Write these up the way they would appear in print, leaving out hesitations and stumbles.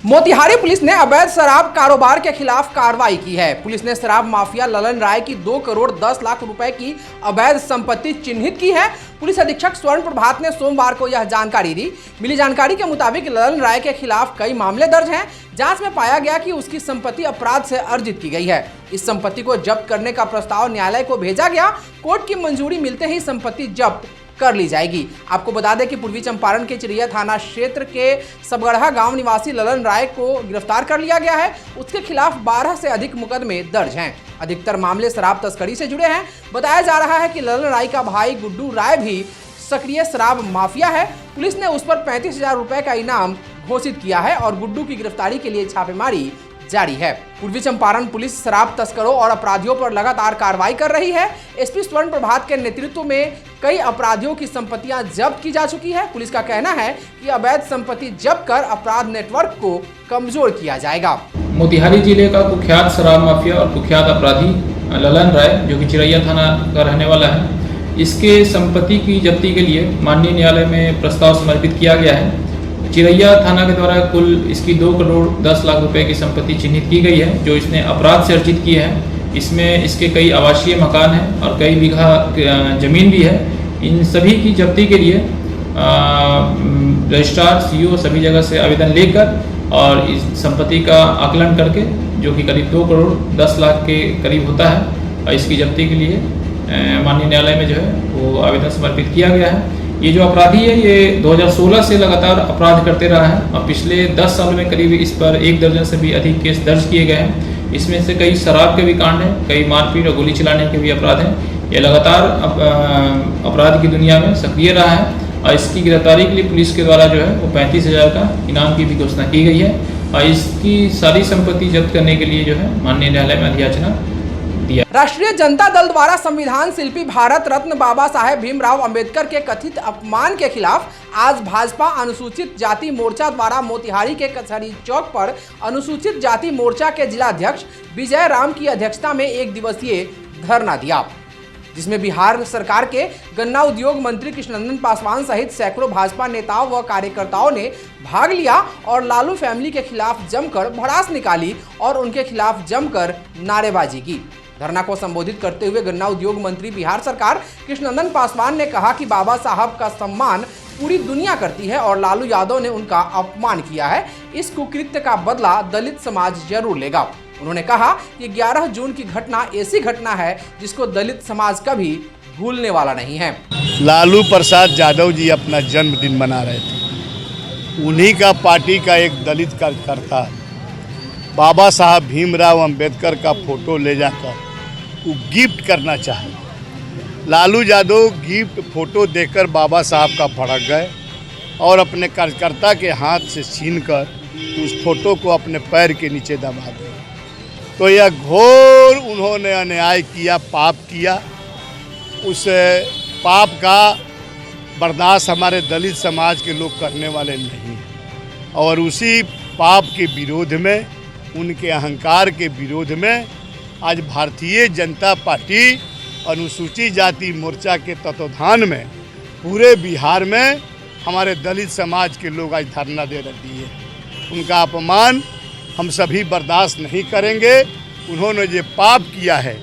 Motihari police ने अवैध शराब कारोबार के खिलाफ कार्रवाई की है। पुलिस ने शराब माफिया ललन राय की 2 करोड़ 10 लाख रुपए की अवैध संपत्ति चिन्हित की है। पुलिस अधीक्षक स्वर्ण प्रभात ने सोमवार को यह जानकारी दी। मिली जानकारी के मुताबिक ललन राय के खिलाफ कई मामले दर्ज हैं। जांच में पाया गया कि उसकी संपत्ति अपराध से अर्जित की गई है। इस संपत्ति को जब्त करने का प्रस्ताव न्यायालय को भेजा गया। कोर्ट की मंजूरी मिलते ही संपत्ति जब्त कर ली जाएगी। आपको बता दें कि पूर्वी चंपारण के चिरैया थाना क्षेत्र के सबगढ़ा गांव निवासी ललन राय को गिरफ्तार कर लिया गया है। उसके खिलाफ 12 से अधिक मुकदमे दर्ज हैं। अधिकतर मामले शराब तस्करी से जुड़े हैं। बताया जा रहा है कि ललन राय का भाई गुड्डू राय भी सक्रिय शराब माफिया है। पुलिस ने उस पर 35,000 रुपए का इनाम घोषित किया है और गुड्डू की गिरफ्तारी के लिए छापेमारी जारी है। पूर्वी चंपारण पुलिस शराब तस्करों और अपराधियों पर लगातार कार्रवाई कर रही है। एसपी स्वर्ण प्रभात के नेतृत्व में कई अपराधियों की संपत्तियां जब्त की जा चुकी है। पुलिस का कहना है कि अवैध संपत्ति जब्त कर अपराध नेटवर्क को कमजोर किया जाएगा। मोतिहारी जिले का कुख्यात शराब माफिया और कुख्यात अपराधी ललन राय, जो कि चिरैया थाना का रहने वाला है, इसके संपत्ति की जब्ती के लिए माननीय न्यायालय में प्रस्ताव समर्पित किया गया है। चिरैया थाना के द्वारा कुल इसकी 2 करोड़ 10 लाख रुपए की संपत्ति चिन्हित की गई है, जो इसने अपराध से अर्जित की है। इसमें इसके कई आवासीय मकान हैं और कई बीघा जमीन भी है। इन सभी की जब्ती के लिए रजिस्ट्रार, सीओ सभी जगह से आवेदन लेकर और इस संपत्ति का आकलन करके, जो कि करीब 2 करोड़ 10 लाख के करीब होता है, और इसकी जब्ती के लिए माननीय न्यायालय में जो है वो आवेदन समर्पित किया गया है। ये जो अपराधी है ये 2016 से लगातार अपराध करते रहा है और पिछले 10 साल में करीब इस पर 1 दर्जन से भी अधिक केस दर्ज किए गए हैं। इसमें से कई शराब के भी कांड हैं, कई मारपीट और गोली चलाने के भी अपराध हैं। ये लगातार अपराध की दुनिया में सक्रिय रहा है और इसकी गिरफ्तारी के लिए पुलिस के द्वारा जो है वो 35,000 का इनाम की भी घोषणा की गई है और इसकी सारी संपत्ति जब्त करने के लिए जो है माननीय न्यायालय में अधियाचना दिया। राष्ट्रीय जनता दल द्वारा संविधान शिल्पी भारत रत्न बाबा साहेब भीमराव अंबेडकर के कथित अपमान के खिलाफ आज भाजपा अनुसूचित जाति मोर्चा द्वारा मोतिहारी के कचहरी चौक पर अनुसूचित जाति मोर्चा के जिलाध्यक्ष विजय राम की अध्यक्षता में 1 दिवसीय धरना दिया, जिसमें बिहार सरकार के गन्ना उद्योग मंत्री कृष्णनंदन पासवान सहित सैकड़ों भाजपा नेताओं व कार्यकर्ताओं ने भाग लिया और लालू फैमिली के खिलाफ जमकर भड़ास निकाली और उनके खिलाफ जमकर नारेबाजी की। धरना को संबोधित करते हुए गन्ना उद्योग मंत्री बिहार सरकार कृष्णनंदन पासवान ने कहा कि बाबा साहब का सम्मान पूरी दुनिया करती है और लालू यादव ने उनका अपमान किया है। इस कुकृत्य का बदला दलित समाज जरूर लेगा। उन्होंने कहा कि 11 जून की घटना ऐसी घटना है जिसको दलित समाज कभी भूलने वाला नहीं है। लालू प्रसाद यादव जी अपना जन्मदिन मना रहे थे। उन्हीं का पार्टी का एक दलित कार्यकर्ता बाबा साहब भीमराव अंबेडकर का फोटो ले जाकर वो गिफ्ट करना चाहे। लालू यादव गिफ्ट फोटो देकर बाबा साहब का भड़क गए और अपने कार्यकर्ता के हाथ से छीनकर उस फोटो को अपने पैर के नीचे दबा दिया। तो यह घोर उन्होंने अन्याय किया, पाप किया। उस पाप का बर्दाश्त हमारे दलित समाज के लोग करने वाले नहीं और उसी पाप के विरोध में, उनके अहंकार के विरोध में आज भारतीय जनता पार्टी अनुसूचित जाति मोर्चा के तत्वाधान में पूरे बिहार में हमारे दलित समाज के लोग आज धरना दे रही है। उनका अपमान हम सभी बर्दाश्त नहीं करेंगे। उन्होंने जो पाप किया है,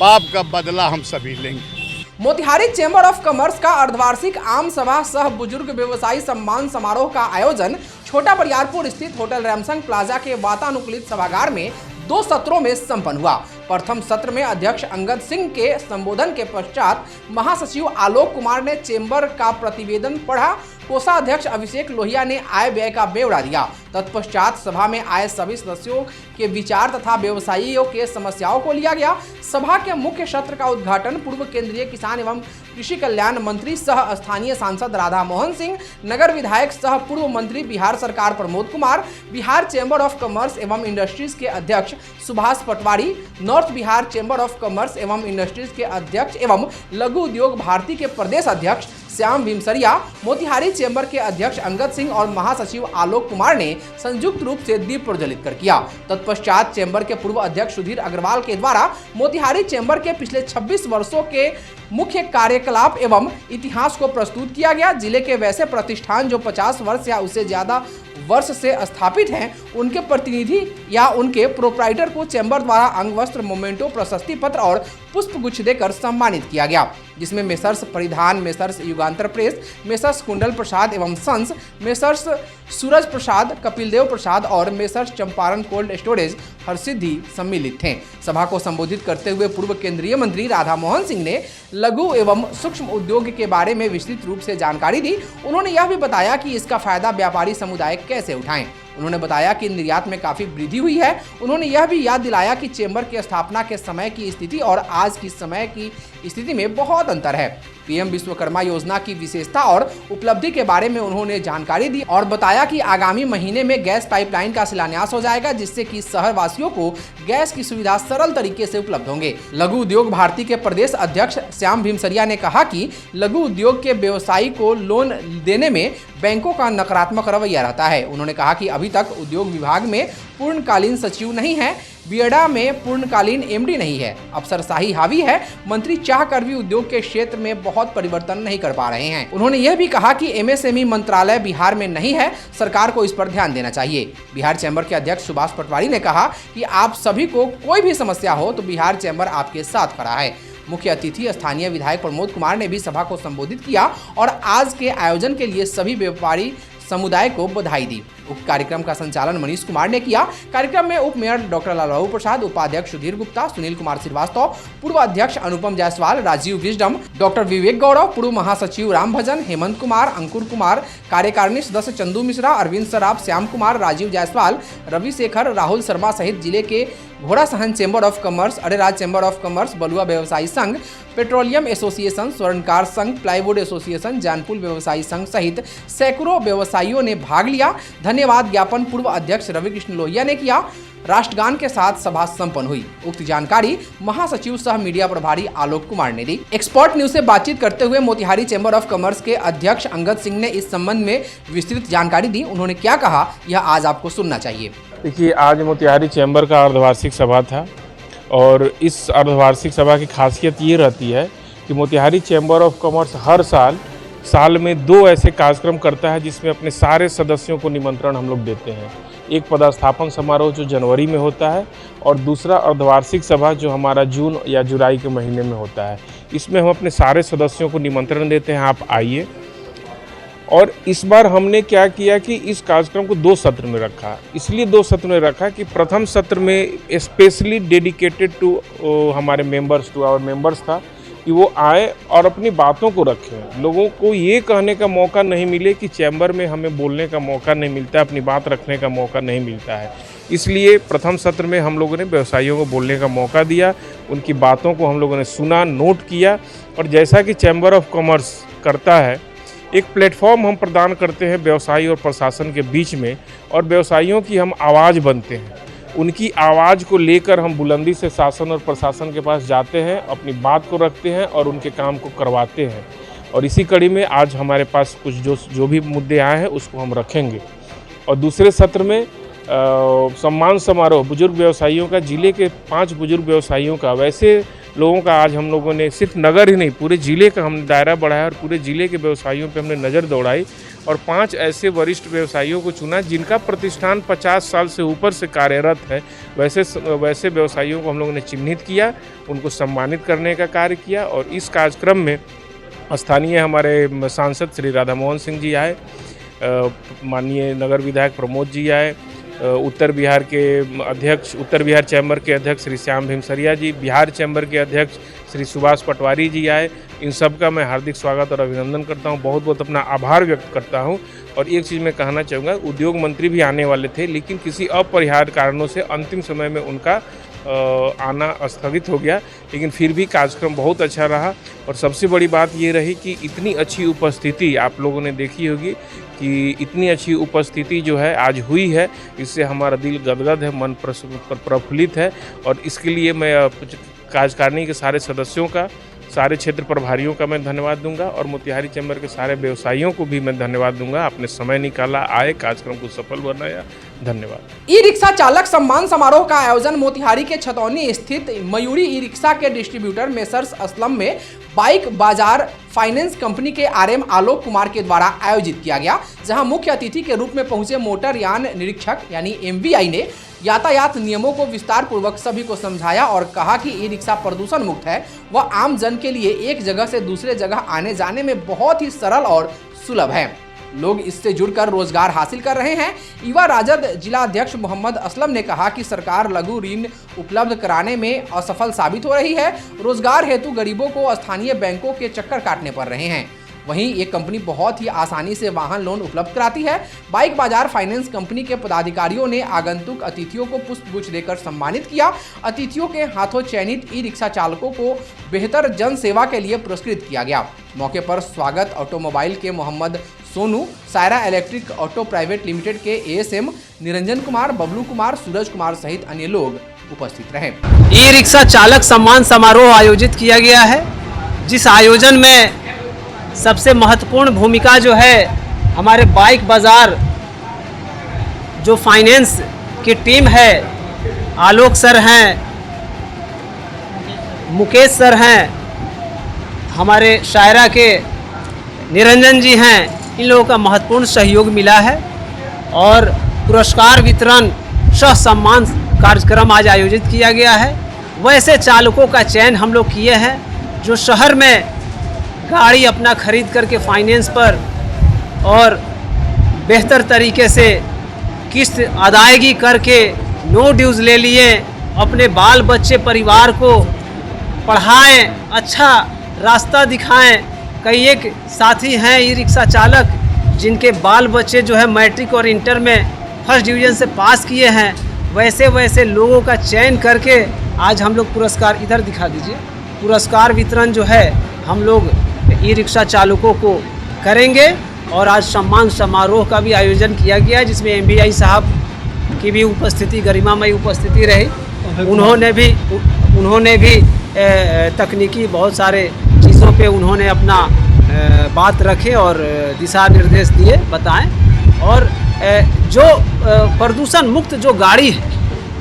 पाप का बदला हम सभी लेंगे। मोतिहारी चेंबर ऑफ कॉमर्स का अर्धवार्षिक आम सभा सह बुजुर्ग व्यवसायी सम्मान समारोह का आयोजन छोटा बरियारपुर स्थित होटल रैमसन प्लाजा के वातानुकूलित सभागार में 2 सत्रों में संपन्न हुआ। प्रथम सत्र में अध्यक्ष अंगद सिंह के संबोधन के पश्चात महासचिव आलोक कुमार ने चेंबर का प्रतिवेदन पढ़ा। कोषाध्यक्ष अभिषेक लोहिया ने आय व्यय का ब्यौरा दिया। तत्पश्चात सभा में आए सभी सदस्यों के विचार तथा व्यवसायियों के समस्याओं को लिया गया। सभा के मुख्य सत्र का उद्घाटन पूर्व केंद्रीय किसान एवं कृषि कल्याण मंत्री सह स्थानीय सांसद राधा मोहन सिंह, नगर विधायक सह पूर्व मंत्री बिहार सरकार Pramod Kumar, Bihar chamber of commerce एवं इंडस्ट्रीज के अध्यक्ष Subhash Patwari, north Bihar chamber of commerce एवं इंडस्ट्रीज के अध्यक्ष एवं लघु उद्योग भारती के प्रदेश अध्यक्ष श्याम भीमसरिया, मोतिहारी चेंबर के अध्यक्ष अंगद सिंह और महासचिव आलोक कुमार ने संयुक्त रूप से दीप प्रज्वलित कर किया। तत्पश्चात चेंबर के पूर्व अध्यक्ष सुधीर अग्रवाल के द्वारा मोतिहारी चेंबर के पिछले 26 वर्षों के मुख्य कार्यकलाप एवं इतिहास को प्रस्तुत किया गया। जिले के वैसे प्रतिष्ठान जो 50 वर्ष या उससे ज्यादा वर्ष से स्थापित हैं उनके प्रतिनिधि या उनके प्रोप्राइटर को चैम्बर द्वारा अंग वस्त्र, मोमेंटो, प्रशस्ति पत्र और पुष्प गुच्छ देकर सम्मानित किया गया, जिसमें मेसर्स परिधान, मेसर्स युगांतर प्रेस, मेसर्स कुंडल प्रसाद एवं सन्स, मेसर्स सूरज प्रसाद, कपिल देव प्रसाद और messrs Champaran cold storage Harsiddhi सम्मिलित थे। सभा को संबोधित करते हुए पूर्व केंद्रीय मंत्री राधा मोहन सिंह ने लघु एवं सूक्ष्म उद्योग के बारे में विस्तृत रूप से जानकारी दी। उन्होंने यह भी बताया कि इसका फायदा व्यापारी समुदाय कैसे उठाएं। उन्होंने बताया कि निर्यात में काफी वृद्धि हुई है। उन्होंने यह भी याद दिलाया कि चेंबर की स्थापना के समय की स्थिति और आज की समय की स्थिति में बहुत अंतर है। पीएम विश्वकर्मा योजना की विशेषता और उपलब्धि के बारे में उन्होंने जानकारी दी और बताया कि आगामी महीने में गैस पाइपलाइन का शिलान्यास हो जाएगा, जिससे कि शहर वासियों को गैस की सुविधा सरल तरीके से उपलब्ध होंगे। लघु उद्योग भारती के प्रदेश अध्यक्ष श्याम भीमसरिया ने कहा कि लघु उद्योग के व्यवसायी को लोन देने में बैंकों का नकारात्मक रवैया रहता है। उन्होंने कहा कि अभी तक उद्योग विभाग में पूर्णकालीन सचिव नहीं है, बियडा में पूर्णकालीन एमडी नहीं है, अफसरशाही हावी है। मंत्री चाह कर भी उद्योग के क्षेत्र में बहुत परिवर्तन नहीं कर पा रहे हैं। उन्होंने यह भी कहा कि एमएसएमई मंत्रालय बिहार में नहीं है, सरकार को इस पर ध्यान देना चाहिए। बिहार चैम्बर के अध्यक्ष सुभाष पटवारी ने कहा कि आप सभी को कोई भी समस्या हो तो बिहार चैम्बर आपके साथ खड़ा है। मुख्य अतिथि स्थानीय विधायक प्रमोद कुमार ने भी सभा को संबोधित किया और आज के आयोजन के लिए सभी व्यापारी समुदाय को बधाई दी। उक्त कार्यक्रम का संचालन मनीष कुमार ने किया। कार्यक्रम में उप मेयर डॉक्टर लालबाबू प्रसाद, उपाध्यक्ष सुधीर गुप्ता, सुनील कुमार श्रीवास्तव, पूर्व अध्यक्ष अनुपम जायसवाल, राजीव विजडम, डॉक्टर विवेक गौरव, पूर्व महासचिव राम भजन, हेमंत कुमार, अंकुर कुमार, कार्यकारिणी सदस्य चंदू मिश्रा, अरविंद सराफ, श्याम कुमार, राजीव जायसवाल, रवि शेखर, राहुल शर्मा सहित जिले के Ghorasahan chamber of commerce, Areraj chamber of commerce, Balua व्यवसायी संघ, पेट्रोलियम एसोसिएशन, स्वर्णकार संघ, प्लाईवुड एसोसिएशन, जानपुल व्यवसायी संघ सहित सैकड़ों व्यवसायियों ने भाग लिया। धन्यवाद ज्ञापन पूर्व अध्यक्ष रवि कृष्ण लोहिया ने किया। राष्ट्रगान के साथ सभा संपन्न हुई। उक्त जानकारी महासचिव सह मीडिया प्रभारी आलोक कुमार ने दी। एक्सपर्ट न्यूज से बातचीत करते हुए मोतिहारी चैम्बर ऑफ कॉमर्स के अध्यक्ष अंगद सिंह ने इस संबंध में विस्तृत जानकारी दी। उन्होंने क्या कहा, यह आज आपको सुनना चाहिए। देखिए, आज मोतिहारी चैम्बर का अर्धवार्षिक सभा था और इस अर्धवार्षिक सभा की खासियत ये रहती है कि मोतिहारी चैम्बर ऑफ कॉमर्स हर साल में 2 ऐसे कार्यक्रम करता है जिसमें अपने सारे सदस्यों को निमंत्रण हम लोग देते हैं। एक पदस्थापन समारोह जो जनवरी में होता है और दूसरा अर्धवार्षिक सभा जो हमारा जून या जुलाई के महीने में होता है। इसमें हम अपने सारे सदस्यों को निमंत्रण देते हैं, आप आइए। और इस बार हमने क्या किया कि इस कार्यक्रम को 2 सत्र में रखा। इसलिए 2 सत्र में रखा कि प्रथम सत्र में स्पेशली डेडिकेटेड टू हमारे मेंबर्स, टू आवर मेंबर्स था कि वो आए और अपनी बातों को रखें। लोगों को ये कहने का मौका नहीं मिले कि चैम्बर में हमें बोलने का मौका नहीं मिलता, अपनी बात रखने का मौका नहीं मिलता है। इसलिए प्रथम सत्र में हम लोगों ने व्यवसायियों को बोलने का मौका दिया, उनकी बातों को हम लोगों ने सुना, नोट किया। और जैसा कि चैम्बर ऑफ कॉमर्स करता है, एक प्लेटफॉर्म हम प्रदान करते हैं व्यवसायी और प्रशासन के बीच में, और व्यवसायियों की हम आवाज़ बनते हैं। उनकी आवाज़ को लेकर हम बुलंदी से शासन और प्रशासन के पास जाते हैं, अपनी बात को रखते हैं और उनके काम को करवाते हैं। और इसी कड़ी में आज हमारे पास कुछ जो भी मुद्दे आए हैं उसको हम रखेंगे। और दूसरे सत्र में सम्मान समारोह बुजुर्ग व्यवसायियों का, जिले के 5 बुजुर्ग व्यवसायियों का, वैसे लोगों का आज हम लोगों ने सिर्फ नगर ही नहीं पूरे ज़िले का हमने दायरा बढ़ाया और पूरे ज़िले के व्यवसायियों पे हमने नज़र दौड़ाई और 5 ऐसे वरिष्ठ व्यवसायियों को चुना जिनका प्रतिष्ठान 50 साल से ऊपर से कार्यरत है। वैसे व्यवसायियों को हम लोगों ने चिन्हित किया, उनको सम्मानित करने का कार्य किया। और इस कार्यक्रम में स्थानीय हमारे सांसद श्री राधा मोहन सिंह जी आए, माननीय नगर विधायक प्रमोद जी आए, उत्तर बिहार चैम्बर के अध्यक्ष श्री श्याम भीमसरिया जी, बिहार चैम्बर के अध्यक्ष श्री सुभाष पटवारी जी आए। इन सब का मैं हार्दिक स्वागत और अभिनंदन करता हूं, बहुत बहुत अपना आभार व्यक्त करता हूं। और एक चीज़ मैं कहना चाहूँगा, उद्योग मंत्री भी आने वाले थे लेकिन किसी अपरिहार्य कारणों से अंतिम समय में उनका आना स्थगित हो गया, लेकिन फिर भी कार्यक्रम बहुत अच्छा रहा। और सबसे बड़ी बात ये रही कि इतनी अच्छी उपस्थिति आप लोगों ने देखी होगी कि इतनी अच्छी उपस्थिति जो है आज हुई है, इससे हमारा दिल गदगद है, मन प्रफुल्लित है। और इसके लिए मैं कार्यकारिणी के सारे सदस्यों का, सारे क्षेत्र प्रभारियों का मैं धन्यवाद दूंगा और मोतिहारी चैम्बर के सारे व्यवसायियों को भी मैं धन्यवाद दूंगा। आपने समय निकाला, आए, कार्यक्रम को सफल बनाया। धन्यवाद। ई रिक्शा चालक सम्मान समारोह का आयोजन मोतिहारी के छतौनी स्थित मयूरी ई रिक्शा के डिस्ट्रीब्यूटर मेसर्स असलम में बाइक बाजार फाइनेंस कंपनी के आरएम आलोक कुमार के द्वारा आयोजित किया गया, जहां मुख्य अतिथि के रूप में पहुंचे मोटर यान निरीक्षक यानी एमवीआई ने यातायात नियमों को विस्तार पूर्वक सभी को समझाया और कहा कि ई रिक्शा प्रदूषण मुक्त है। वह आम जन के लिए एक जगह से दूसरे जगह आने जाने में बहुत ही सरल और सुलभ है। लोग इससे जुड़कर रोजगार हासिल कर रहे हैं। युवा राजद जिला अध्यक्ष मोहम्मद असलम ने कहा कि सरकार लघु ऋण उपलब्ध कराने में असफल साबित हो रही है। रोजगार हेतु गरीबों को स्थानीय बैंकों के चक्कर काटने पड़ रहे हैं। वहीं ये कंपनी बहुत ही आसानी से वाहन लोन उपलब्ध कराती है। बाइक बाजार फाइनेंस कंपनी के पदाधिकारियों ने आगंतुक अतिथियों को पुष्पगुच्छ देकर सम्मानित किया। अतिथियों के हाथों चयनित ई रिक्शा चालकों को बेहतर जन सेवा के लिए पुरस्कृत किया गया। मौके पर स्वागत ऑटोमोबाइल के Mohammad Sonu, Saira electric auto private limited के एएसएम निरंजन कुमार, बबलू कुमार, सूरज कुमार सहित अन्य लोग उपस्थित रहे। ई रिक्शा चालक सम्मान समारोह आयोजित किया गया है, जिस आयोजन में सबसे महत्वपूर्ण भूमिका जो है हमारे बाइक बाजार जो फाइनेंस की टीम है, आलोक सर हैं, मुकेश सर हैं, हमारे शायरा के निरंजन जी हैं, इन लोगों का महत्वपूर्ण सहयोग मिला है और पुरस्कार वितरण सह सम्मान कार्यक्रम आज आयोजित किया गया है। वैसे चालकों का चयन हम लोग किए हैं जो शहर में गाड़ी अपना खरीद करके फाइनेंस पर और बेहतर तरीके से किस्त अदायगी करके नो ड्यूज़ ले लिए, अपने बाल बच्चे परिवार को पढ़ाएं, अच्छा रास्ता दिखाएं। कई एक साथी हैं ई रिक्शा चालक जिनके बाल बच्चे जो है मैट्रिक और इंटर में फर्स्ट डिवीज़न से पास किए हैं। वैसे वैसे लोगों का चयन करके आज हम लोग पुरस्कार, इधर दिखा दीजिए, पुरस्कार वितरण जो है हम लोग ई रिक्शा चालकों को करेंगे। और आज सम्मान समारोह का भी आयोजन किया गया है, जिसमें एमवीआई साहब की भी उपस्थिति, गरिमामयी उपस्थिति रही। उन्होंने भी तकनीकी बहुत सारे चीज़ों पे उन्होंने अपना बात रखे और दिशा निर्देश दिए, बताएं। और जो प्रदूषण मुक्त जो गाड़ी है,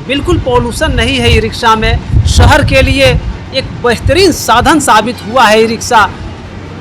बिल्कुल पॉल्यूशन नहीं है ई रिक्शा में, शहर के लिए एक बेहतरीन साधन साबित हुआ है ई रिक्शा।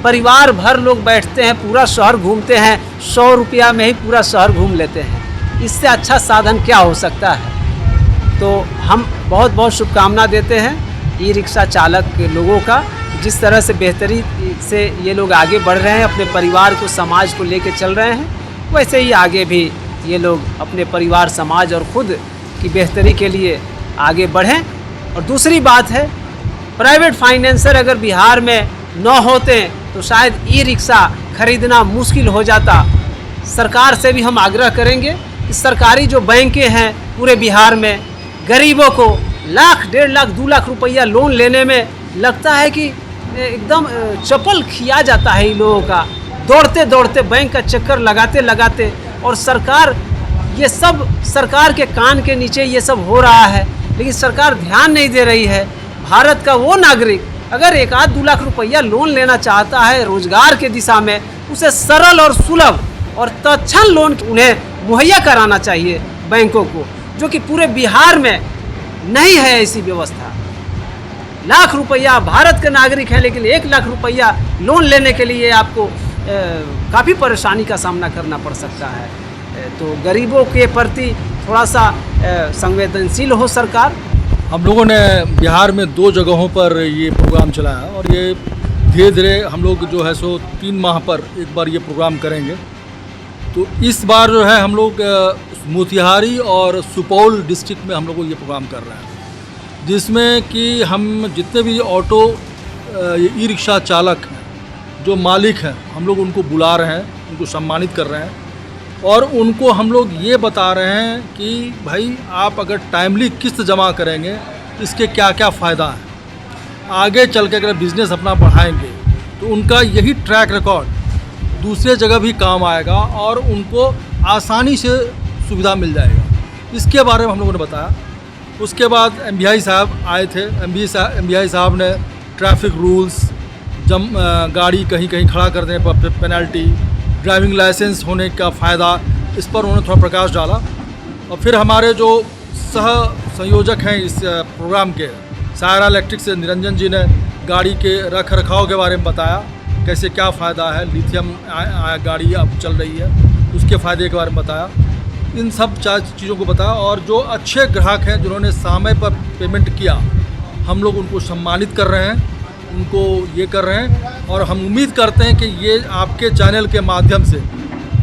परिवार भर लोग बैठते हैं, पूरा शहर घूमते हैं, 100 रुपया में ही पूरा शहर घूम लेते हैं। इससे अच्छा साधन क्या हो सकता है। तो हम बहुत बहुत शुभकामना देते हैं ई रिक्शा चालक के लोगों का, जिस तरह से बेहतरी से ये लोग आगे बढ़ रहे हैं, अपने परिवार को, समाज को लेके चल रहे हैं, वैसे ही आगे भी ये लोग अपने परिवार, समाज और खुद की बेहतरी के लिए आगे बढ़ें। और दूसरी बात है, प्राइवेट फाइनेंसर अगर बिहार में न होते तो शायद ई रिक्शा खरीदना मुश्किल हो जाता। सरकार से भी हम आग्रह करेंगे कि सरकारी जो बैंकें हैं पूरे बिहार में, गरीबों को लाख, 1.5 लाख, 2 लाख रुपया लोन लेने में लगता है कि एकदम चपल खिया जाता है इन लोगों का, दौड़ते दौड़ते बैंक का चक्कर लगाते लगाते। और सरकार, ये सब सरकार के कान के नीचे ये सब हो रहा है, लेकिन सरकार ध्यान नहीं दे रही है। भारत का वो नागरिक अगर 1-2 लाख रुपया लोन लेना चाहता है रोजगार के दिशा में, उसे सरल और सुलभ और तत्क्षण लोन उन्हें मुहैया कराना चाहिए बैंकों को, जो कि पूरे बिहार में नहीं है ऐसी व्यवस्था। लाख रुपया, भारत के नागरिक है, लेकिन 1 लाख रुपया लोन लेने के लिए आपको काफ़ी परेशानी का सामना करना पड़ सकता है। तो गरीबों के प्रति थोड़ा सा संवेदनशील हो सरकार। हम लोगों ने बिहार में 2 जगहों पर ये प्रोग्राम चलाया और ये धीरे धीरे हम लोग जो है सो 3 माह पर एक बार ये प्रोग्राम करेंगे। तो इस बार जो है हम लोग मोतिहारी और सुपौल डिस्ट्रिक्ट में हम लोग ये प्रोग्राम कर रहे हैं, जिसमें कि हम जितने भी ऑटो ई रिक्शा चालक हैं, जो मालिक हैं, हम लोग उनको बुला रहे हैं, उनको सम्मानित कर रहे हैं और उनको हम लोग ये बता रहे हैं कि भाई आप अगर टाइमली किस्त जमा करेंगे इसके क्या क्या फ़ायदा है, आगे चल के अगर बिज़नेस अपना बढ़ाएंगे तो उनका यही ट्रैक रिकॉर्ड दूसरे जगह भी काम आएगा और उनको आसानी से सुविधा मिल जाएगा। इसके बारे में हम लोगों ने बताया। उसके बाद एमवीआई साहब आए थे। एमवीआई साहब ने ट्रैफिक रूल्स, गाड़ी कहीं कहीं खड़ा कर देने पर पेनल्टी, ड्राइविंग लाइसेंस होने का फ़ायदा, इस पर उन्होंने थोड़ा प्रकाश डाला। और फिर हमारे जो सह संयोजक हैं इस प्रोग्राम के, सायरा इलेक्ट्रिक से निरंजन जी ने गाड़ी के रख रखाव के बारे में बताया, कैसे क्या फ़ायदा है, लिथियम गाड़ी अब चल रही है उसके फ़ायदे के बारे में बताया, इन सब चीज़ों को बताया। और जो अच्छे ग्राहक हैं जिन्होंने समय पर पेमेंट किया, हम लोग उनको सम्मानित कर रहे हैं, उनको ये कर रहे हैं। और हम उम्मीद करते हैं कि ये आपके चैनल के माध्यम से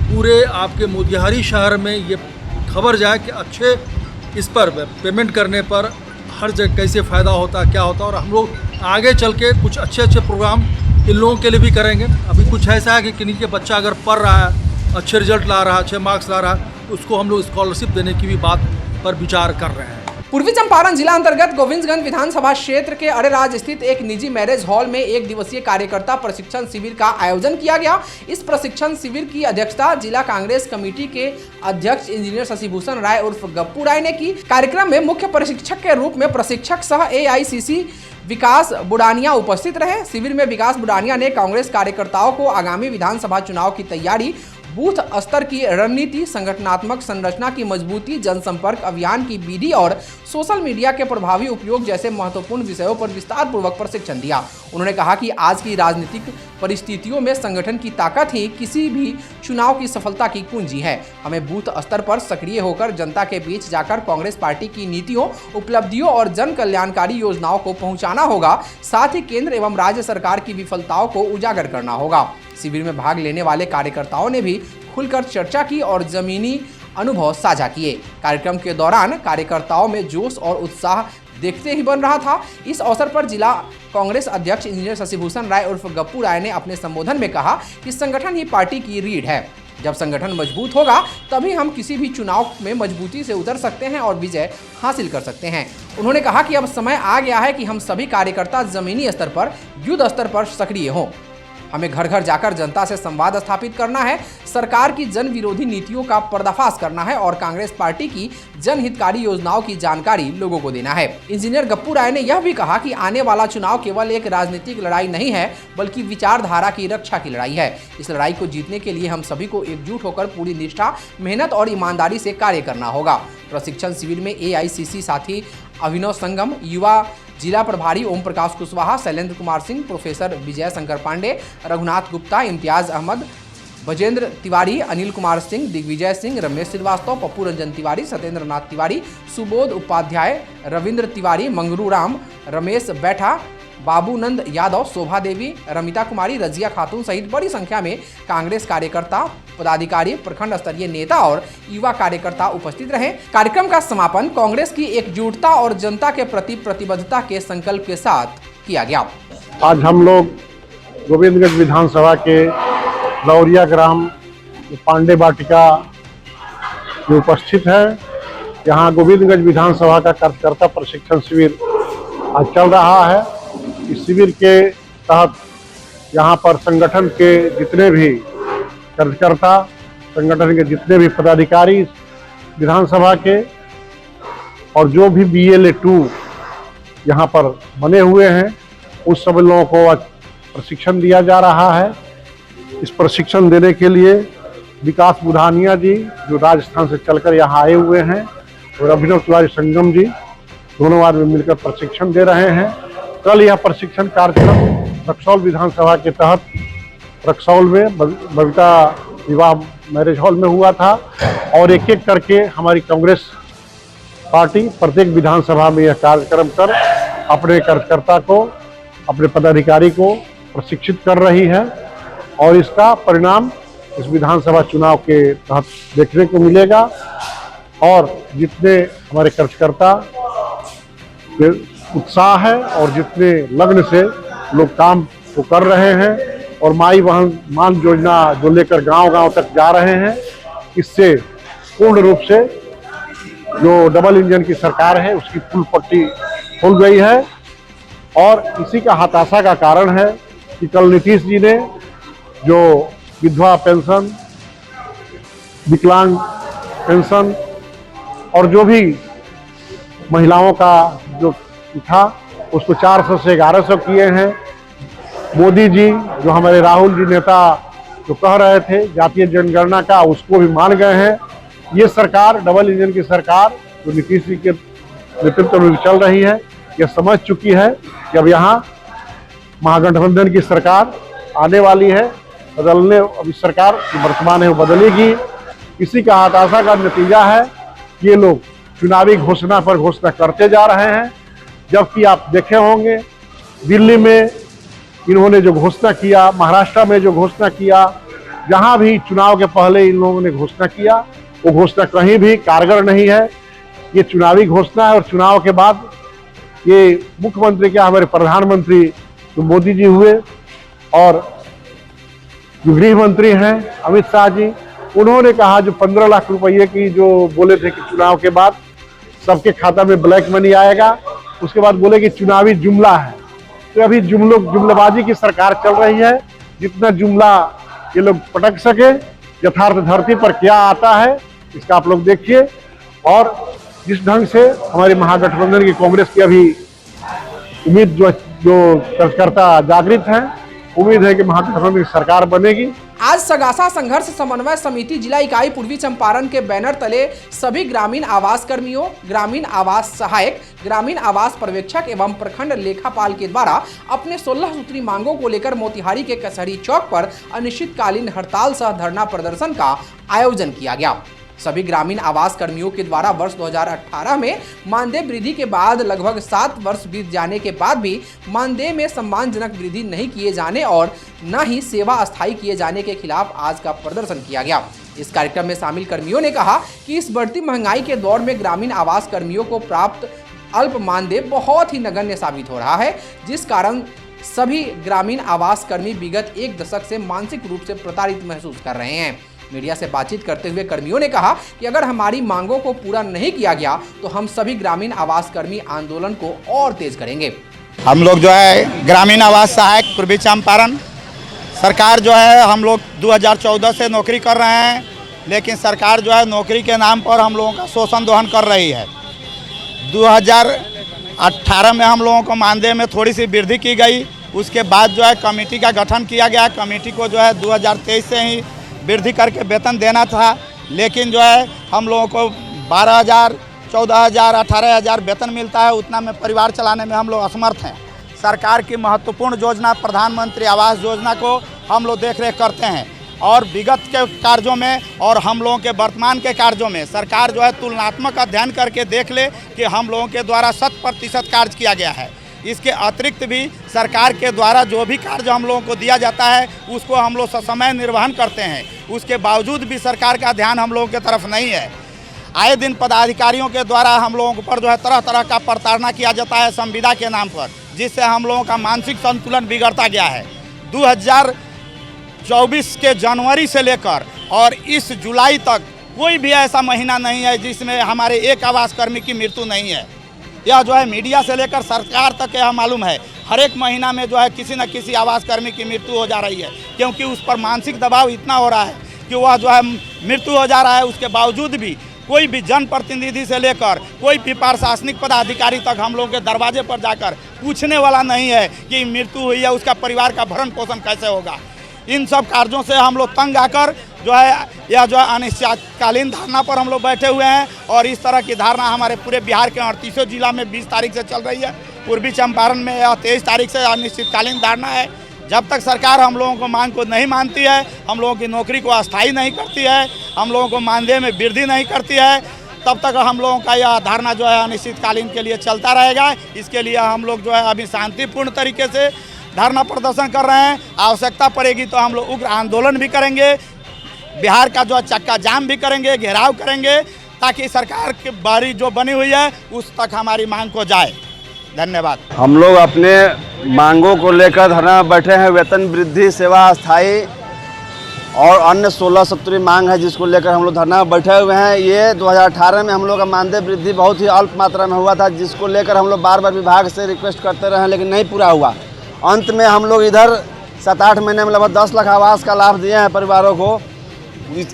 पूरे आपके मोतिहारी शहर में ये खबर जाए कि अच्छे इस पर पेमेंट करने पर हर जगह कैसे फ़ायदा होता है, क्या होता है। और हम लोग आगे चल के कुछ अच्छे अच्छे प्रोग्राम इन लोगों के लिए भी करेंगे। अभी कुछ ऐसा है कि किन्हीं के बच्चा अगर पढ़ रहा है, अच्छे रिजल्ट ला रहा है, अच्छे मार्क्स ला रहा है, उसको हम लोग स्कॉलरशिप देने की भी बात पर विचार कर रहे हैं। पूर्वी चंपारण जिला अंतर्गत गोविंदगंज विधानसभा क्षेत्र के अरेराज स्थित एक निजी मैरिज हॉल में एक दिवसीय कार्यकर्ता प्रशिक्षण शिविर का आयोजन किया गया। इस प्रशिक्षण शिविर की अध्यक्षता जिला कांग्रेस कमेटी के अध्यक्ष इंजीनियर शशिभूषण राय उर्फ गप्पू राय ने की। कार्यक्रम में मुख्य प्रशिक्षक के रूप में प्रशिक्षक सह AICC विकास बुडानिया उपस्थित रहे। शिविर में विकास बुडानिया ने कांग्रेस कार्यकर्ताओं को आगामी विधानसभा चुनाव की तैयारी, बूथ स्तर की रणनीति, संगठनात्मक संरचना की मजबूती, जनसंपर्क अभियान की विधि और सोशल मीडिया के प्रभावी उपयोग जैसे महत्वपूर्ण विषयों पर विस्तार पूर्वक प्रशिक्षण दिया। उन्होंने कहा कि आज की राजनीतिक परिस्थितियों में संगठन की ताकत ही किसी भी चुनाव की सफलता की कुंजी है। हमें बूथ स्तर पर सक्रिय होकर जनता के बीच जाकर कांग्रेस पार्टी की नीतियों, उपलब्धियों और जन कल्याणकारी योजनाओं को पहुंचाना होगा। साथ ही केंद्र एवं राज्य सरकार की विफलताओं को उजागर करना होगा। शिविर में भाग लेने वाले कार्यकर्ताओं ने भी खुलकर चर्चा की और जमीनी अनुभव साझा किए। कार्यक्रम के दौरान कार्यकर्ताओं में जोश और उत्साह देखते ही बन रहा था। इस अवसर पर जिला कांग्रेस अध्यक्ष इंजीनियर शशिभूषण राय उर्फ गप्पू राय ने अपने संबोधन में कहा कि संगठन ही पार्टी की रीढ़ है। जब संगठन मजबूत होगा तभी हम किसी भी चुनाव में मजबूती से उतर सकते हैं और विजय हासिल कर सकते हैं। उन्होंने कहा कि अब समय आ गया है कि हम सभी कार्यकर्ता जमीनी स्तर पर, युद्ध स्तर पर सक्रिय हों। हमें घर घर जाकर जनता से संवाद स्थापित करना है, सरकार की जन विरोधी नीतियों का पर्दाफाश करना है और कांग्रेस पार्टी की जनहितकारी योजनाओं की जानकारी लोगों को देना है। इंजीनियर गप्पू राय ने यह भी कहा कि आने वाला चुनाव केवल एक राजनीतिक लड़ाई नहीं है, बल्कि विचारधारा की रक्षा की लड़ाई है। इस लड़ाई को जीतने के लिए हम सभी को एकजुट होकर पूरी निष्ठा, मेहनत और ईमानदारी से कार्य करना होगा। प्रशिक्षण शिविर में AICC साथी अभिनव संगम, युवा जिला प्रभारी ओम प्रकाश कुशवाहा, शैलेंद्र कुमार सिंह, प्रोफेसर विजय शंकर पांडे, रघुनाथ गुप्ता, इम्तियाज अहमद, बजेंद्र तिवारी, अनिल कुमार सिंह, दिग्विजय सिंह, रमेश श्रीवास्तव, पप्पू रंजन तिवारी, सत्येंद्र नाथ तिवारी, सुबोध उपाध्याय, रविंद्र तिवारी, मंगरू राम, रमेश बैठा, बाबूनंद यादव, शोभा देवी, रमिता कुमारी, रजिया खातून सहित बड़ी संख्या में कांग्रेस कार्यकर्ता, पदाधिकारी, प्रखंड स्तरीय नेता और युवा कार्यकर्ता उपस्थित रहे। कार्यक्रम का समापन कांग्रेस की एकजुटता और जनता के प्रति प्रतिबद्धता के संकल्प के साथ किया गया। आज हम लोग गोविंदगंज विधानसभा के लौरिया ग्राम पांडे वाटिका में उपस्थित है। यहाँ गोविंदगंज विधानसभा का कार्यकर्ता प्रशिक्षण शिविर आज चल रहा है। इस शिविर के तहत यहाँ पर संगठन के जितने भी कार्यकर्ता, संगठन के जितने भी पदाधिकारी विधानसभा के और जो भी BLA 2 यहाँ पर बने हुए हैं, उस सब लोगों को आज प्रशिक्षण दिया जा रहा है। इस प्रशिक्षण देने के लिए विकास बुधानिया जी जो राजस्थान से चलकर यहाँ आए हुए हैं और अभिनव तिवारी संगम जी दोनों आदमी मिलकर प्रशिक्षण दे रहे हैं। कल यह प्रशिक्षण कार्यक्रम रक्सौल विधानसभा के तहत रक्सौल में बबीता विवाह मैरिज हॉल में हुआ था और एक एक करके हमारी कांग्रेस पार्टी प्रत्येक विधानसभा में यह कार्यक्रम कर अपने कार्यकर्ता को, अपने पदाधिकारी को प्रशिक्षित कर रही है और इसका परिणाम इस विधानसभा चुनाव के तहत देखने को मिलेगा। और जितने हमारे कार्यकर्ता उत्साह है और जितने लगन से लोग काम को कर रहे हैं और माई बहन मान योजना जो लेकर गांव-गांव तक जा रहे हैं, इससे पूर्ण रूप से जो डबल इंजन की सरकार है उसकी फुल पट्टी खुल गई है। और इसी का हताशा का कारण है कि कल नीतीश जी ने जो विधवा पेंशन, विकलांग पेंशन और जो भी महिलाओं का जो था उसको 400 से 1100 किए हैं। मोदी जी जो हमारे राहुल जी नेता जो कह रहे थे जातीय जनगणना का, उसको भी मान गए हैं ये सरकार, डबल इंजन की सरकार जो नीतीश जी के नेतृत्व में चल रही है, ये समझ चुकी है कि अब यहाँ महागठबंधन की सरकार आने वाली है। बदलने, अभी सरकार जो वर्तमान है वो बदलेगी। इसी का हताशा का नतीजा है कि ये लोग चुनावी घोषणा पर घोषणा करते जा रहे हैं, जबकि आप देखे होंगे दिल्ली में इन्होंने जो घोषणा किया, महाराष्ट्र में जो घोषणा किया, जहां भी चुनाव के पहले इन लोगों ने घोषणा किया, वो घोषणा कहीं भी कारगर नहीं है। ये चुनावी घोषणा है और चुनाव के बाद ये मुख्यमंत्री क्या, हमारे प्रधानमंत्री जो मोदी जी हुए और जो गृह मंत्री हैं अमित शाह जी, उन्होंने कहा जो 15 लाख रुपये की जो बोले थे कि चुनाव के बाद सबके खाता में ब्लैक मनी आएगा, उसके बाद बोले कि चुनावी जुमला है। तो अभी जुमलाबाजी की सरकार चल रही है। जितना जुमला ये लोग पटक सके, यथार्थ धरती पर क्या आता है इसका आप लोग देखिए। और जिस ढंग से हमारी महागठबंधन की कांग्रेस की अभी उम्मीद जो कार्यकर्ता जागृत हैं, उम्मीद है कि महागठबंधन की सरकार बनेगी। आज सगासा संघर्ष समन्वय समिति जिला इकाई पूर्वी चंपारण के बैनर तले सभी ग्रामीण आवास कर्मियों, ग्रामीण आवास सहायक, ग्रामीण आवास पर्यवेक्षक एवं प्रखंड लेखापाल के द्वारा अपने 16 सूत्री मांगों को लेकर मोतिहारी के कचहरी चौक पर अनिश्चितकालीन हड़ताल सह धरना प्रदर्शन का आयोजन किया गया। सभी ग्रामीण आवास कर्मियों के द्वारा वर्ष 2018 में मानदेय वृद्धि के बाद लगभग 7 वर्ष बीत जाने के बाद भी मानदेय में सम्मानजनक वृद्धि नहीं किए जाने और न ही सेवा अस्थायी किए जाने के खिलाफ आज का प्रदर्शन किया गया। इस कार्यक्रम में शामिल कर्मियों ने कहा कि इस बढ़ती महंगाई के दौर में ग्रामीण आवास कर्मियों को प्राप्त अल्प मानदेय बहुत ही नगण्य साबित हो रहा है, जिस कारण सभी ग्रामीण आवास कर्मी विगत 1 दशक से मानसिक रूप से प्रताड़ित महसूस कर रहे हैं। मीडिया से बातचीत करते हुए कर्मियों ने कहा कि अगर हमारी मांगों को पूरा नहीं किया गया तो हम सभी ग्रामीण आवास कर्मी आंदोलन को और तेज करेंगे। हम लोग जो है ग्रामीण आवास सहायक पूर्वी चंपारण, सरकार जो है हम लोग 2014 से नौकरी कर रहे हैं, लेकिन सरकार जो है नौकरी के नाम पर हम लोगों का शोषण दोहन कर रही है। 2018 में हम लोगों को मानदेय में थोड़ी सी वृद्धि की गई, उसके बाद जो है कमेटी का गठन किया गया। कमेटी को जो है 2023 से ही वृद्धि करके वेतन देना था, लेकिन जो है हम लोगों को 12,000, 14,000, 18,000 वेतन मिलता है। उतना में परिवार चलाने में हम लोग असमर्थ हैं। सरकार की महत्वपूर्ण योजना प्रधानमंत्री आवास योजना को हम लोग देख रेख करते हैं और विगत के कार्यों में और हम लोगों के वर्तमान के कार्यों में सरकार जो है तुलनात्मक अध्ययन करके देख ले कि हम लोगों के द्वारा 100% कार्य किया गया है। इसके अतिरिक्त भी सरकार के द्वारा जो भी कार्य हम लोगों को दिया जाता है उसको हम लोग ससमय निर्वहन करते हैं, उसके बावजूद भी सरकार का ध्यान हम लोगों के तरफ नहीं है। आए दिन पदाधिकारियों के द्वारा हम लोगों पर जो है तरह तरह का प्रताड़ना किया जाता है संविदा के नाम पर, जिससे हम लोगों का मानसिक संतुलन बिगड़ता गया है। 2024 के जनवरी से लेकर और इस जुलाई तक कोई भी ऐसा महीना नहीं है जिसमें हमारे एक आवास कर्मी की मृत्यु नहीं है। यह जो है मीडिया से लेकर सरकार तक यह मालूम है, हर एक महीना में जो है किसी न किसी आवास कर्मी की मृत्यु हो जा रही है, क्योंकि उस पर मानसिक दबाव इतना हो रहा है कि वह जो है मृत्यु हो जा रहा है। उसके बावजूद भी कोई भी जनप्रतिनिधि से लेकर कोई भी प्रशासनिक पदाधिकारी तक हम लोगों के दरवाजे पर जाकर पूछने वाला नहीं है कि मृत्यु हुई है, उसका परिवार का भरण पोषण कैसे होगा। इन सब कार्यों से हम लोग तंग आकर जो है यह जो है अनिश्चितकालीन धारणा पर हम लोग बैठे हुए हैं और इस तरह की धारणा हमारे पूरे बिहार के 38 जिला में 20 तारीख से चल रही है। पूर्वी चंपारण में यह 23 तारीख से अनिश्चितकालीन धारणा है। जब तक सरकार हम लोगों को मांग को नहीं मानती है, हम लोगों की नौकरी को अस्थायी नहीं करती है, हम लोगों को मानदेय में वृद्धि नहीं करती है, तब तक हम लोगों का यह धारणा जो है अनिश्चितकालीन के लिए चलता रहेगा। इसके लिए हम लोग जो है अभी शांतिपूर्ण तरीके से धरना प्रदर्शन कर रहे हैं। आवश्यकता पड़ेगी तो हम लोग उग्र आंदोलन भी करेंगे, बिहार का जो चक्का जाम भी करेंगे, घेराव करेंगे, ताकि सरकार की बारी जो बनी हुई है उस तक हमारी मांग को जाए। धन्यवाद। हम लोग अपने मांगों को लेकर धरना में बैठे हैं। वेतन वृद्धि, सेवा अस्थायी और अन्य 16 सूत्री मांग है, जिसको लेकर हम लोग धरना में बैठे हुए हैं। ये 2018 में हम लोग का मानदेय वृद्धि बहुत ही अल्प मात्रा में हुआ था, जिसको लेकर हम लोग बार बार विभाग से रिक्वेस्ट करते रहे, लेकिन नहीं पूरा हुआ। अंत में हम लोग इधर 7-8 महीने में लगभग 10 लाख आवास का लाभ दिए हैं परिवारों को।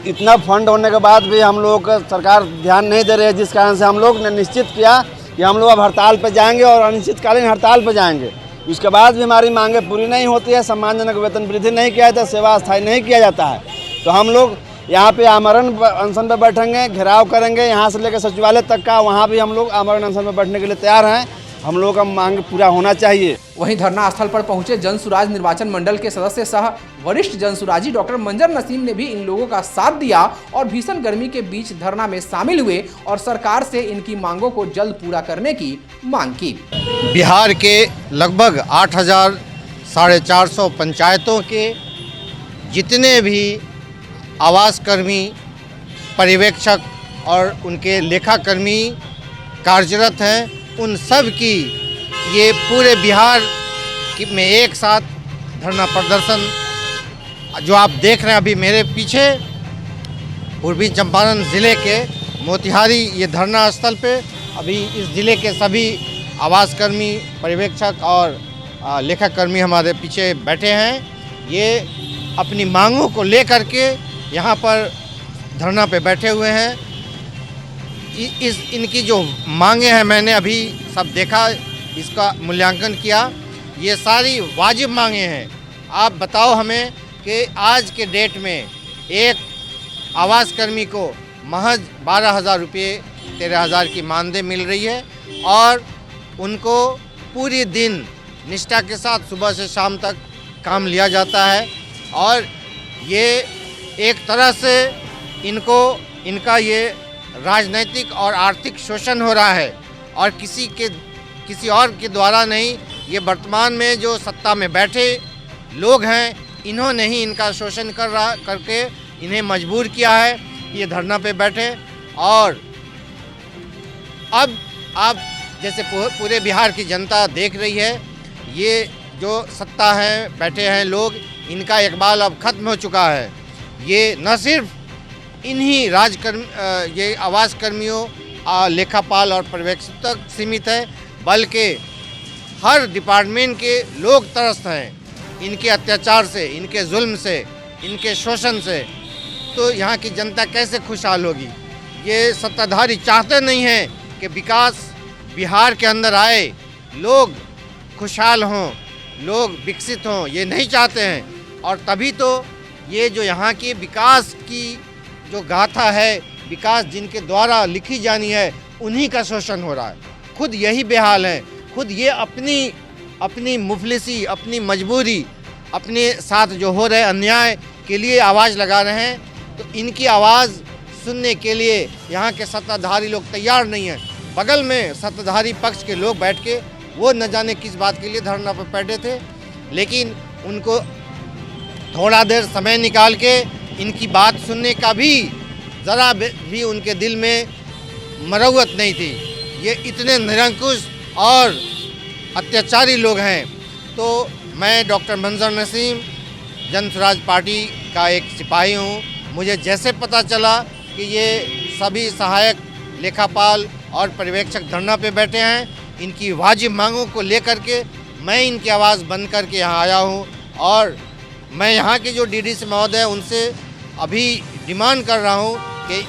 इतना फंड होने के बाद भी हम लोग का सरकार ध्यान नहीं दे रही है, जिस कारण से हम लोग ने निश्चित किया कि हम लोग अब हड़ताल पर जाएंगे और अनिश्चितकालीन हड़ताल पर जाएंगे। उसके बाद भी हमारी मांगें पूरी नहीं होती है, सम्मानजनक वेतन वृद्धि नहीं किया जाता, सेवा अस्थायी नहीं किया जाता है, तो हम लोग यहाँ पे आमरण अनशन पे बैठेंगे, घेराव करेंगे, यहाँ से लेकर सचिवालय तक का, वहाँ भी हम लोग आमरण अनशन पे बैठने के लिए तैयार हैं। हम लोगों का मांग पूरा होना चाहिए। वहीं धरना स्थल पर पहुंचे जनसुराज निर्वाचन मंडल के सदस्य सह वरिष्ठ जनसुराजी डॉक्टर मंजर नसीम ने भी इन लोगों का साथ दिया और भीषण गर्मी के बीच धरना में शामिल हुए और सरकार से इनकी मांगों को जल्द पूरा करने की मांग की। बिहार के लगभग 8,450 पंचायतों के जितने भी आवास कर्मी, पर्यवेक्षक और उनके लेखाकर्मी कार्यरत हैं, उन सब की ये पूरे बिहार में एक साथ धरना प्रदर्शन जो आप देख रहे हैं अभी मेरे पीछे, पूर्वी चंपारण ज़िले के मोतिहारी ये धरना स्थल पे अभी इस ज़िले के सभी आवास कर्मी, पर्यवेक्षक और लेखाकर्मी हमारे पीछे बैठे हैं। ये अपनी मांगों को लेकर के यहाँ पर धरना पे बैठे हुए हैं। इनकी जो मांगे हैं मैंने अभी सब देखा, इसका मूल्यांकन किया, ये सारी वाजिब मांगे हैं। आप बताओ हमें कि आज के डेट में एक आवास कर्मी को महज 12,000 रुपये 13,000 की मानदेय मिल रही है और उनको पूरी दिन निष्ठा के साथ सुबह से शाम तक काम लिया जाता है और ये एक तरह से इनका ये राजनीतिक और आर्थिक शोषण हो रहा है और किसी और के द्वारा नहीं, ये वर्तमान में जो सत्ता में बैठे लोग हैं इन्होंने ही इनका शोषण करके इन्हें मजबूर किया है ये धरना पे बैठे। और अब आप जैसे पूरे बिहार की जनता देख रही है, ये जो सत्ता है बैठे हैं लोग, इनका इकबाल अब खत्म हो चुका है। ये न सिर्फ इन्हीं ये आवास कर्मियों, लेखापाल और पर्यवेक्षक तक सीमित है, बल्कि हर डिपार्टमेंट के लोग त्रस्त हैं इनके अत्याचार से, इनके जुल्म से, इनके शोषण से। तो यहाँ की जनता कैसे खुशहाल होगी? ये सत्ताधारी चाहते नहीं हैं कि विकास बिहार के अंदर आए, लोग खुशहाल हों, लोग विकसित हों, ये नहीं चाहते हैं। और तभी तो ये जो यहाँ की विकास की जो गाथा है, विकास जिनके द्वारा लिखी जानी है, उन्हीं का शोषण हो रहा है। खुद यही बेहाल है, खुद ये अपनी मुफलिसी, अपनी मजबूरी, अपने साथ जो हो रहे अन्याय के लिए आवाज़ लगा रहे हैं। तो इनकी आवाज़ सुनने के लिए यहाँ के सत्ताधारी लोग तैयार नहीं हैं। बगल में सत्ताधारी पक्ष के लोग बैठ के वो न जाने किस बात के लिए धरना पर बैठे थे, लेकिन उनको थोड़ा देर समय निकाल के इनकी बात सुनने का भी ज़रा भी उनके दिल में मरौवत नहीं थी। ये इतने निरंकुश और अत्याचारी लोग हैं। तो मैं डॉक्टर मंजर नसीम जनसुराज पार्टी का एक सिपाही हूँ। मुझे जैसे पता चला कि ये सभी सहायक लेखापाल और पर्यवेक्षक धरना पे बैठे हैं, इनकी वाजिब मांगों को लेकर के मैं इनकी आवाज़ बंद करके यहाँ आया हूँ और मैं यहाँ के जो डीडीसी महोदय उनसे अभी डिमांड कर रहा हूँ कि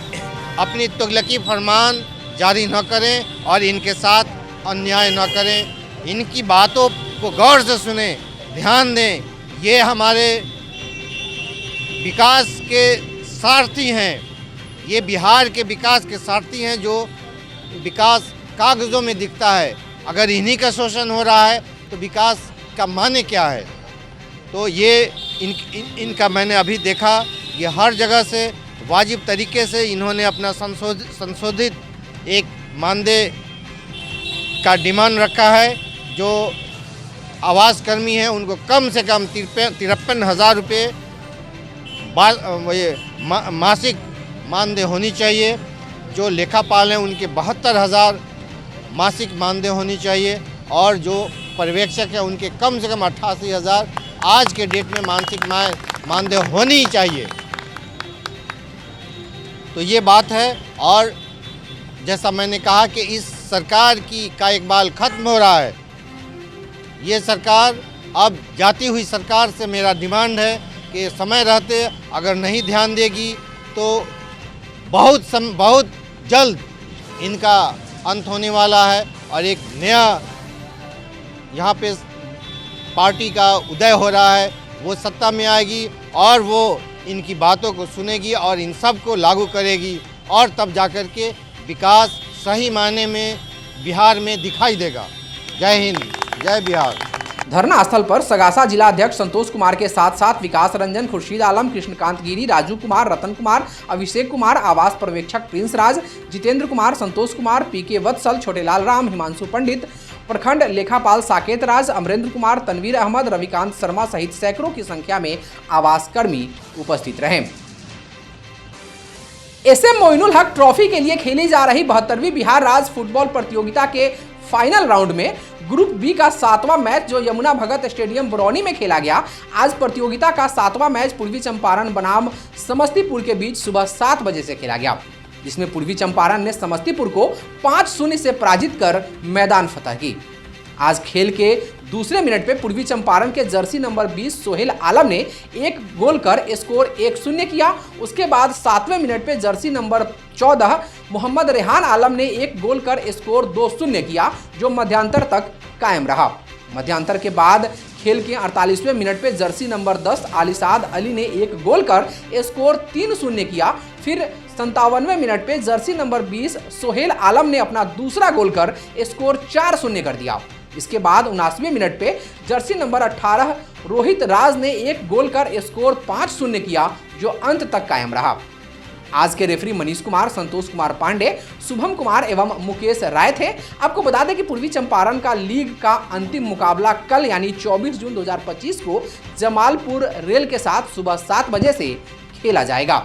अपनी तुगलकी फरमान जारी न करें और इनके साथ अन्याय न करें। इनकी बातों को गौर से सुने, ध्यान दें। ये हमारे विकास के सारथी हैं, ये बिहार के विकास के सारथी हैं। जो विकास कागज़ों में दिखता है, अगर इन्हीं का शोषण हो रहा है तो विकास का माने क्या है? तो ये इनका मैंने अभी देखा, ये हर जगह से वाजिब तरीके से इन्होंने अपना संशोधित एक मानदेय का डिमांड रखा है। जो आवास कर्मी हैं उनको कम से कम 53,000 रुपये मासिक मानदेय होनी चाहिए। जो लेखापाल हैं उनके 72,000 मासिक मानदेय होनी चाहिए और जो पर्यवेक्षक हैं उनके कम से कम 88,000 आज के डेट में मासिक मानदेय होनी ही चाहिए। तो ये बात है। और जैसा मैंने कहा कि इस सरकार का इकबाल खत्म हो रहा है। ये सरकार अब जाती हुई सरकार से मेरा डिमांड है कि समय रहते अगर नहीं ध्यान देगी तो बहुत जल्द इनका अंत होने वाला है और एक नया यहाँ पे पार्टी का उदय हो रहा है, वो सत्ता में आएगी और वो इनकी बातों को सुनेगी और इन सब को लागू करेगी और तब जाकर के विकास सही मायने में बिहार में दिखाई देगा। जय हिंद, जय बिहार। धरना स्थल पर सगासा जिला अध्यक्ष संतोष कुमार के साथ साथ विकास रंजन, खुर्शीद आलम, कृष्णकांत गिरी, राजू कुमार, रतन कुमार, अभिषेक कुमार, आवास पर्यवेक्षक प्रिंस राज, जितेंद्र कुमार, संतोष कुमार, पीके वत्सल, छोटेलाल राम, हिमांशु पंडित, प्रखंड लेखापाल साकेत राज, अमरेंद्र कुमार, तनवीर अहमद, रविकांत शर्मा सहित सैकड़ों की संख्या में आवास कर्मी उपस्थित रहे। एसएम मोइनुल हक ट्रॉफी के लिए खेली जा रही 72वीं बिहार राज्य फुटबॉल प्रतियोगिता के फाइनल राउंड में ग्रुप बी का 7वां मैच जो यमुना भगत स्टेडियम बरौनी में खेला गया। आज प्रतियोगिता का 7वां मैच पूर्वी चंपारण बनाम समस्तीपुर के बीच सुबह 7 बजे से खेला गया, जिसमें पूर्वी चंपारण ने समस्तीपुर को 5-0 से पराजित कर मैदान फतह की। आज खेल के दूसरे मिनट पे पूर्वी चंपारण के जर्सी नंबर 20 सोहेल आलम ने एक गोल कर स्कोर 1-0 किया। उसके बाद 7वें मिनट पे जर्सी नंबर 14 मोहम्मद रेहान आलम ने एक गोल कर स्कोर 2-0 किया, जो मध्यांतर तक कायम रहा। मध्यांतर के बाद खेल के 48वें मिनट पे जर्सी नंबर 10 आलिसाद अली ने एक गोल कर स्कोर 3-0 किया। फिर 57वें मिनट पे जर्सी नंबर 20 सोहेल आलम ने अपना दूसरा गोल कर स्कोर 4-0 कर दिया। इसके बाद 79वें मिनट पे जर्सी नंबर 18 रोहित राज ने एक गोल कर स्कोर 5-0 किया, जो अंत तक कायम रहा। आज के रेफरी मनीष कुमार, संतोष कुमार पांडे, शुभम कुमार एवं मुकेश राय थे। आपको बता दें कि पूर्वी चंपारण का लीग का अंतिम मुकाबला कल यानी 24 जून 2025 को जमालपुर रेल के साथ सुबह 7 बजे से खेला जाएगा।